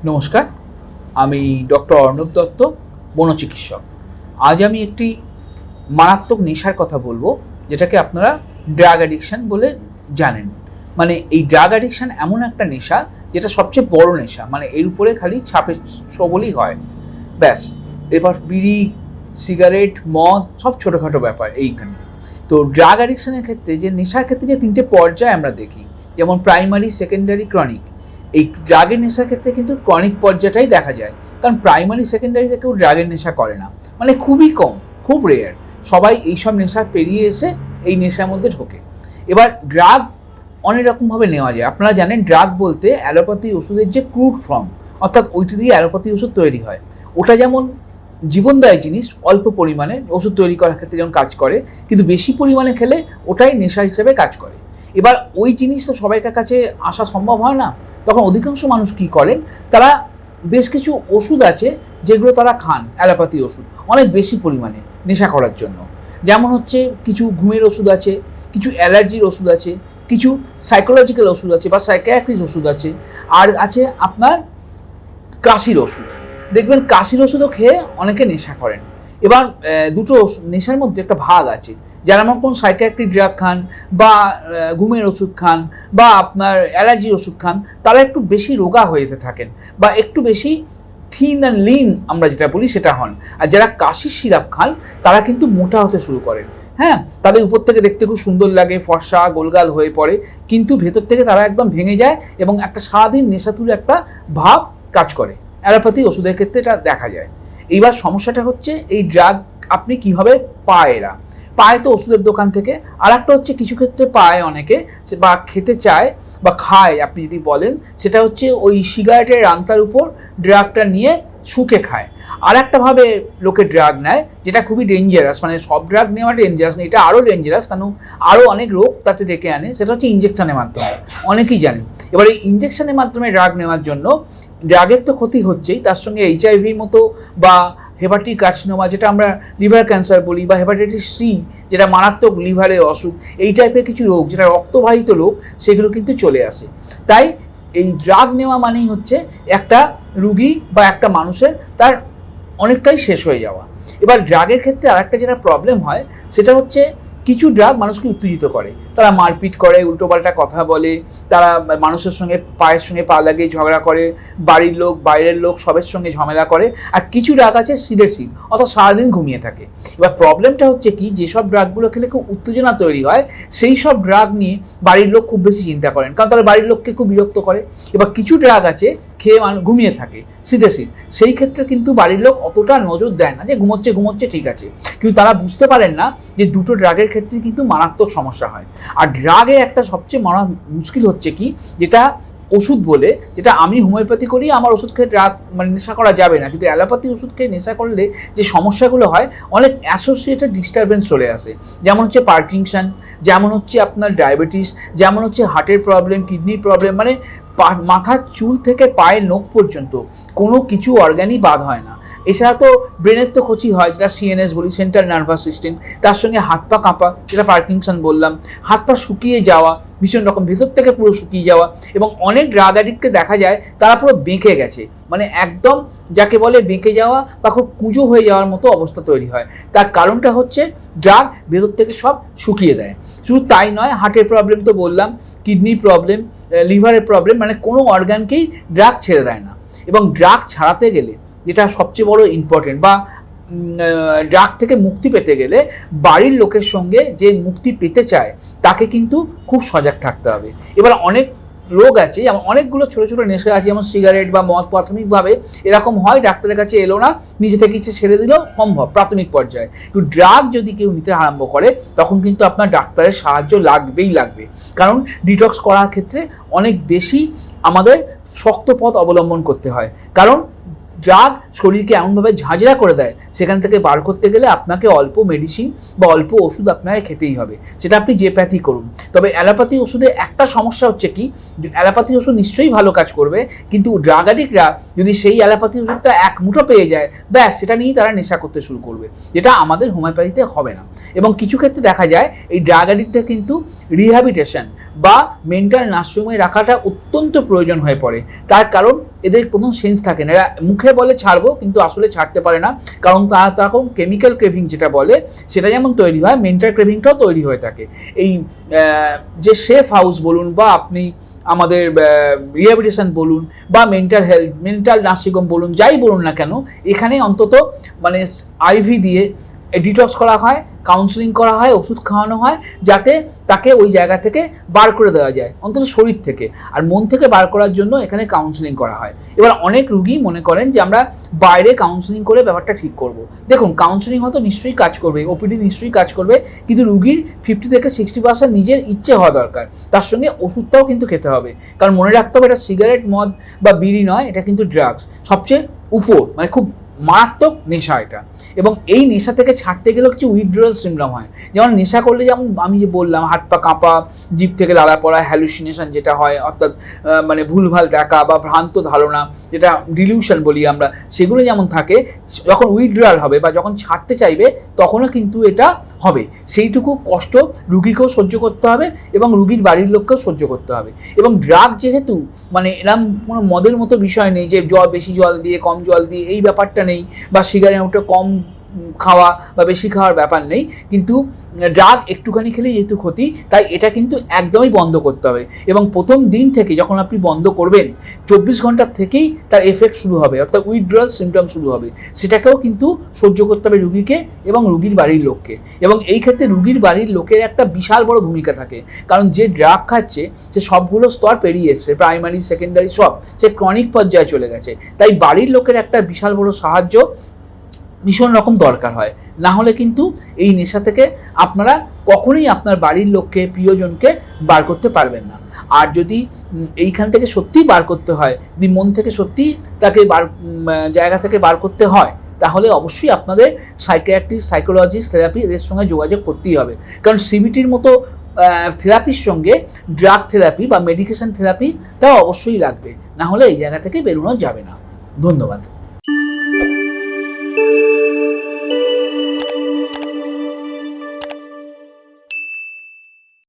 নমস্কার, আমি ডক্টর অর্ণব দত্ত, মনোচিকিৎসক। আজ আমি একটি মারাত্মক নেশার কথা বলবো, যেটাকে আপনারা ড্রাগ অ্যাডিকশান বলে জানেন। মানে এই ড্রাগ অ্যাডিকশান এমন একটা নেশা যেটা সবচেয়ে বড় নেশা, মানে এর উপরে খালি ছাপে সবলই হয়, ব্যাস। এবার বিড়ি, সিগারেট, মদ সব ছোটোখাটো ব্যাপার এইখানে। তো ড্রাগ অ্যাডিকশানের ক্ষেত্রে যে নেশার ক্ষেত্রে যে তিনটে পর্যায় আমরা দেখি, যেমন প্রাইমারি, সেকেন্ডারি, ক্রনিক। এই ড্রাগের নেশার ক্ষেত্রে কিন্তু ক্রনিক পর্যায়টাই দেখা যায়, কারণ প্রাইমারি সেকেন্ডারিতে কেউ ড্রাগের নেশা করে না, মানে খুবই কম, খুব রেয়ার। সবাই এইসব নেশা পেরিয়ে এসে এই নেশার মধ্যে ঢোকে। এবার ড্রাগ অনেক রকমভাবে নেওয়া যায়। আপনারা জানেন ড্রাগ বলতে অ্যালোপ্যাথি ওষুধের যে ক্রুড ফর্ম, অর্থাৎ ওইটি দিয়ে অ্যালোপ্যাথি ওষুধ তৈরি হয়। ওটা যেমন জীবনদায়ী জিনিস, অল্প পরিমাণে ওষুধ তৈরি করার ক্ষেত্রে যেমন কাজ করে, কিন্তু বেশি পরিমাণে খেলে ওটাই নেশা হিসেবে কাজ করে। এবার ওই জিনিস তো সবাইকার কাছে আসা সম্ভব হয় না, তখন অধিকাংশ মানুষ কী করেন, তারা বেশ কিছু ওষুধ আছে যেগুলো তারা খান, অ্যালোপ্যাথি ওষুধ, অনেক বেশি পরিমাণে নেশা করার জন্য। যেমন হচ্ছে কিছু ঘুমের ওষুধ আছে, কিছু অ্যালার্জির ওষুধ আছে, কিছু সাইকোলজিক্যাল ওষুধ আছে বা সাইকিয়াট্রিস্ট ওষুধ আছে, আর আছে আপনার কাশির ওষুধ। দেখবেন কাশির ওষুধও খেয়ে অনেকে নেশা করেন। এবার দুটো নেশার মধ্যে একটা ভাগ আছে, যারা আমার কোন সাইকিয়াট্রিক ড্রাগ খান বা ঘুমের ওষুধ খান বা আপনার অ্যালার্জির ওষুধ খান, তারা একটু বেশি রোগা হয়ে যেতে থাকেন বা একটু বেশি থিন অ্যান্ড লিন আমরা যেটা বলি সেটা হন। আর যারা কাশির সিরাপ খান তারা কিন্তু মোটা হতে শুরু করেন। হ্যাঁ, তাদের উপর থেকে দেখতে খুব সুন্দর লাগে, ফর্সা গোলগাল হয়ে পড়ে, কিন্তু ভেতর থেকে তারা একদম ভেঙে যায় এবং একটা সারাদিন নেশাতুর একটা ভাব কাজ করে। অ্যালোপ্যাথি ওষুধের ক্ষেত্রে এটা দেখা যায়। এইবার সমস্যাটা হচ্ছে এই ড্রাগ আপনি কীভাবে পায়। এরা পায় তো ওষুধের দোকান থেকে, আর একটা হচ্ছে কিছু ক্ষেত্রে পায় অনেকে বা খেতে চায় বা খায়, আপনি যদি বলেন, সেটা হচ্ছে ওই সিগারেটের রাংতার উপর ড্রাগটা নিয়ে শুকে খায়। আর একটাভাবে লোকে ড্রাগ নেয় যেটা খুবই ডেঞ্জারাস, মানে সব ড্রাগ নেওয়া ডেঞ্জারাস না, এটা আরও ডেঞ্জারাস, কারণ আরও অনেক রোগ তাতে ডেকে আনে। সেটা হচ্ছে ইঞ্জেকশনের মাধ্যমে, অনেকেই জানে। এবার এই ইঞ্জেকশনের মাধ্যমে ড্রাগ নেওয়ার জন্য ড্রাগের তো ক্ষতি হচ্ছেই, তার সঙ্গে এইচআইভির মতো বা হেপাটিক কার্সিনোমা যেটা আমরা লিভার ক্যান্সার বলি, বা হেপাটাইটিস সি যেটা মারাত্মক লিভারের অসুখ, এই টাইপের কিছু রোগ যেটা রক্তবাহিত রোগ, সেগুলো কিন্তু চলে আসে। তাই এই ড্রাগ নেওয়া মানেই হচ্ছে একটা রুগী বা একটা মানুষের তার অনেকটাই শেষ হয়ে যাওয়া। এবার ড্রাগের ক্ষেত্রে আরেকটা যেটা প্রবলেম হয়, সেটা হচ্ছে কিছু ড্রাগ মানুষকে উত্তেজিত করে, তারা মারপিট করে, উল্টোপাল্টা কথা বলে, তারা মানুষের সঙ্গে পায়ের সঙ্গে পা লাগিয়ে ঝগড়া করে, বাড়ির লোক বাইরের লোক সবের সঙ্গে ঝামেলা করে। আর কিছু ড্রাগ আছে সিডেটিভ, অর্থাৎ সারাদিন ঘুমিয়ে থাকে। এবার প্রবলেমটা হচ্ছে কি, যেসব ড্রাগগুলো খেলে খুব উত্তেজনা তৈরি হয়, সেই সব ড্রাগ নিয়ে বাড়ির লোক খুব বেশি চিন্তা করেন, কারণ তারা বাড়ির লোককে খুব বিরক্ত করে। এবার কিছু ড্রাগ আছে খেয়ে ঘুমিয়ে থাকে, সিডেটিভ, সেই ক্ষেত্রে কিন্তু বাড়ির লোক অতটা নজর দেয় না, যে ঘুমোচ্ছে ঠিক আছে, কিন্তু তারা বুঝতে পারেন না যে দুটো ড্রাগের ক্ষেত্রে কিন্তু মারাত্মক সমস্যা হয়। আর ড্রাগের একটা সবচেয়ে মুশকিল হচ্ছে কি, যেটা ওষুধ বলে, যেটা আমি হোমিওপ্যাথি করি, আমার ওষুধ খেয়ে ড্রাগ মানে নেশা করা যাবে না, কিন্তু অ্যালোপ্যাথি ওষুধ খেয়ে নেশা করলে যে সমস্যাগুলো হয়, অনেক অ্যাসোসিয়েটেড ডিস্টারবেন্স চলে আসে। যেমন হচ্ছে পার্কিনসন, যেমন হচ্ছে আপনার ডায়াবেটিস, যেমন হচ্ছে হার্টের প্রবলেম, কিডনির প্রবলেম, মানে মাথার চুল থেকে পায়ের নখ পর্যন্ত কোনো কিছু অর্গানই বাদ হয় না। এছাড়া তো ব্রেনের তো ক্ষতি হয়, যেটা সিএনএস বলি, সেন্ট্রাল নার্ভাস সিস্টেম, তার সঙ্গে হাত পা কাঁপা, যেটা পার্কিনসন বললাম, হাত পা শুকিয়ে যাওয়া, ভীষণ রকম ভেতর থেকে পুরো শুকিয়ে যাওয়া। এবং অনেক ড্রাগ অ্যাডিক্টকে দেখা যায় তারা পুরো বেঁকে গেছে, মানে একদম যাকে বলে বেঁকে যাওয়া বা খুব কুঁজো হয়ে যাওয়ার মতো অবস্থা তৈরি হয়। তার কারণটা হচ্ছে ড্রাগ ভেতর থেকে সব শুকিয়ে দেয়। শুধু তাই নয়, হার্টের প্রবলেম তো বললাম, কিডনির প্রবলেম, লিভারের প্রবলেম, মানে কোনো অর্গানকেই ড্রাগ ছেড়ে দেয় না। এবং ড্রাগ ছাড়াতে গেলে যেটা সবচেয়ে বড় ইম্পর্টেন্ট, বা ড্রাগ থেকে মুক্তি পেতে গেলে বাড়ির লোকের সঙ্গে যে মুক্তি পেতে চায় তাকে কিন্তু খুব সজাগ থাকতে হবে। এবার অনেক রোগ আছে, যেমন অনেকগুলো ছোটো ছোটো নেশা আছে, যেমন সিগারেট বা মদ প্রাথমিকভাবে এরকম হয়, ডাক্তারের কাছে এলো না, নিজে থেকে ইচ্ছে ছেড়ে দিল, সম্ভব প্রাথমিক পর্যায়ে। কিন্তু ড্রাগ যদি কেউ নিতে আরম্ভ করে, তখন কিন্তু আপনার ডাক্তারের সাহায্য লাগবে, কারণ ডিটক্স করার ক্ষেত্রে অনেক বেশি আমাদের শক্ত পথ অবলম্বন করতে হয়। কারণ ড্রাগ শরীরকে এমনভাবে ঝাঁঝরা করে দেয়, সেখান থেকে বার করতে গেলে আপনাকে অল্প মেডিসিন বা অল্প ওষুধ আপনাকে খেতেই হবে, সেটা আপনি যে প্যাথি করুন। তবে অ্যালোপ্যাথি ওষুধে একটা সমস্যা হচ্ছে কি, অ্যালোপ্যাথি ওষুধ নিশ্চয়ই ভালো কাজ করবে, কিন্তু ড্রাগ অ্যাডিক্টরা যদি সেই অ্যালোপ্যাথি ওষুধটা এক মুঠো পেয়ে যায়, ব্যাস সেটা নিয়েই তারা নেশা করতে শুরু করবে, যেটা আমাদের হোমিওপ্যাথিতে হবে না। এবং কিছু ক্ষেত্রে দেখা যায় এই ড্রাগ অ্যাডিক্টটা কিন্তু রিহ্যাবিলিটেশন বা মেন্টাল নার্সিংহোমে রাখাটা অত্যন্ত প্রয়োজন হয়ে পড়ে। তার কারণ এদের কোনো সেন্স থাকে না, এরা মুখে বলে ছাড়বো কিন্তু আসলে ছাড়তে পারে না, কারণ তারা তখন কেমিক্যাল ক্রেভিং যেটা বলে সেটা যেমন তৈরি হয়, মেন্টাল ক্রেভিংটাও তৈরি হয়ে থাকে। এই যে সেফ হাউস বলুন বা আপনি আমাদের রিহ্যাবিলিটেশন বলুন বা মেন্টাল নার্সিংহোম বলুন, যাই বলুন না কেন, এখানে অন্তত মানে আইভি দিয়ে ডিটক্স করা হয়, কাউন্সেলিং করা হয়, ওষুধ খাওয়ানো হয়, যাতে তাকে ওই জায়গা থেকে বার করে দেওয়া যায়, অন্তত শরীর থেকে। আর মন থেকে বার করার জন্য এখানে কাউন্সেলিং করা হয়। এবার অনেক রুগী মনে করেন যে আমরা বাইরে কাউন্সেলিং করে ব্যাপারটা ঠিক করব। দেখুন, কাউন্সেলিং হয়তো নিশ্চয়ই কাজ করবে, ওপিডি নিশ্চয়ই কাজ করবে, কিন্তু রুগীর 50 থেকে 60% নিজের ইচ্ছে হওয়া দরকার। তার সঙ্গে ওষুধটাও কিন্তু খেতে হবে, কারণ মনে রাখতে হবে এটা সিগারেট, মদ বা বিড়ি নয়, এটা কিন্তু ড্রাগস, সবচেয়ে উপর, মানে খুব মারাত্মক নেশা এটা। এবং এই নেশা থেকে ছাড়তে গেলেও কিছু উইথড্রয়াল সিমটম হয়, যেমন নেশা করলে যেমন আমি যে বললাম হাত পা কাঁপা, জিভ থেকে লালা পড়া, হ্যালুসিনেশন যেটা হয়, অর্থাৎ মানে ভুলভাল দেখা বা ভ্রান্ত ধারণা, যেটা ডিলিউশন বলি আমরা, সেগুলো যেমন থাকে, যখন উইথড্রয়াল হবে বা যখন ছাড়তে চাইবে তখনও কিন্তু এটা হবে। সেইটুকু কষ্ট রুগীকেও সহ্য করতে হবে এবং রুগীর বাড়ির লোককেও সহ্য করতে হবে। এবং ড্রাগ যেহেতু মানে এরম কোনো মদের মতো বিষয় নেই যে বেশি জল দিয়ে কম জল দিয়ে, এই ব্যাপারটা নেই, বা সিগারেটটা কম খাওয়া বা বেশি খাওয়ার ব্যাপার নেই, কিন্তু ড্রাগ একটুখানি খেলে যেহেতু ক্ষতি, তাই এটা কিন্তু একদমই বন্ধ করতে হবে। এবং প্রথম দিন থেকে যখন আপনি বন্ধ করবেন 24 ঘন্টার থেকেই তার এফেক্ট শুরু হবে, অর্থাৎ উইথড্রয়াল সিমটম শুরু হবে, সেটাকেও কিন্তু সহ্য করতে হবে রুগীকে এবং রুগীর বাড়ির লোককে। এবং এই ক্ষেত্রে রুগীর বাড়ির লোকের একটা বিশাল বড় ভূমিকা থাকে, কারণ যে ড্রাগ খাচ্ছে সে সবগুলো স্তর পেরিয়ে এসছে, প্রাইমারি, সেকেন্ডারি, সব সে ক্রনিক পর্যায়ে চলে গেছে। তাই বাড়ির লোকের একটা বিশাল বড় সাহায্য ভীষণ রকম দরকার হয়, না হলে কিন্তু এই নেশা থেকে আপনারা কখনোই আপনার বাড়ির লোককে, প্রিয়জনকে বার করতে পারবেন না। আর যদি এইখান থেকে সত্যিই বার করতে হয়, যদি মন থেকে সত্যিই তাকে জায়গা থেকে বার করতে হয়, তাহলে অবশ্যই আপনাদের সাইকিয়াট্রিস্ট, সাইকোলজিস্ট, থেরাপি এদের সঙ্গে যোগাযোগ করতেই হবে। কারণ সিবিটির মতো থেরাপির সঙ্গে ড্রাগ থেরাপি বা মেডিকেশন থেরাপিটাও অবশ্যই লাগবে, না হলে এই জায়গা থেকে বেরোনো যাবে না। ধন্যবাদ।